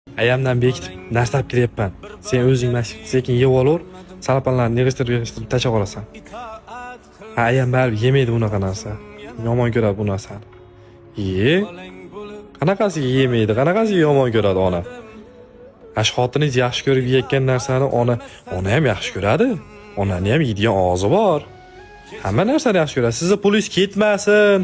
Ayamdan bekitib narsa olib kiryapman. Sen o'zing sekin yeb olaver, salapanlarni yig'ishtirib tashlab olasan. Ayam baribir yemaydi bunaqa narsa. Yomon ko'radi bu narsani. Qanaqasiga yemaydi, qanaqasiga yomon ko'radi ona? Ash xotiningiz yaxshi ko'rib yeyotgan narsani ona ham yaxshi ko'radi. Onani ham yeydigan og'zi bor. Hamma narsani yaxshi ko'radi. Sizning pulingiz ketmasin,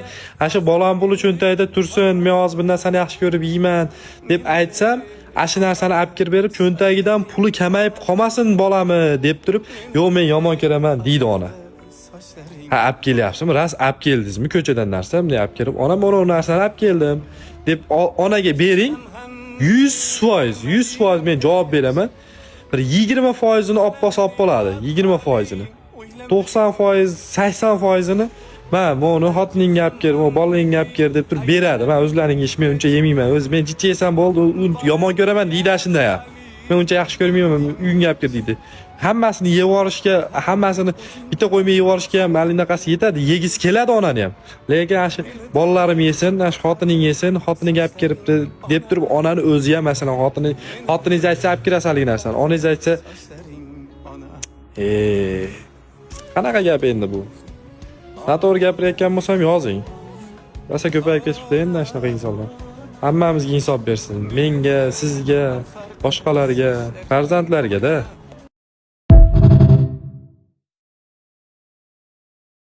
ashu bolam puli cho'ntagida tursin, men hozir bu narsani yaxshi ko'rib yeyman deb aytsam, ashu narsani olib kirib berib, cho'ntagidan puli kamayib qolmasin bolami deb turib, "Yo'q, men yomon ko'raman" deydi ona. Ha, olib kelyapsizmi? Ras olib keldingizmi? Ko'chadan narsa bunday olib kirib, "Ona, mana bu narsani olib keldim" deb onaga bering. 100% men javob beraman. Bir 20%ni olib bo'ladi. 20%ni. 90%, 80%ni men buni xotiningga olib kel, bolangga olib kel deb turib beradi. Men o'zlaring ish, men uncha yemayman. O'zi men jicha yesam bo'ldi, yomon ko'raman deydi shunda ham. Men uncha yaxshi ko'rmayman, uyingga olib kel deydi. Hammasini yeb olishga, hammasini bitta qo'ymay yeb olishga ham malinaqasi yetadi. Yegisi keladi onani ham. Lekin ashi bolalarim yesin, ashi xotining yesin, xotiniga olib kiribdi deb turib onani o'zi ham masalan xotiningiz aytsa olib kirasanlik narsani. Onangiz aytsa qanaqa gap endi bu? Noto'g'ri gapirayotgan bo'lsam yozing. Rosa ko'payib ketibdi endi shunaqa insonlar. Hammamizga insof bersin. Menga, sizga, boshqalarga, farzandlarga-da.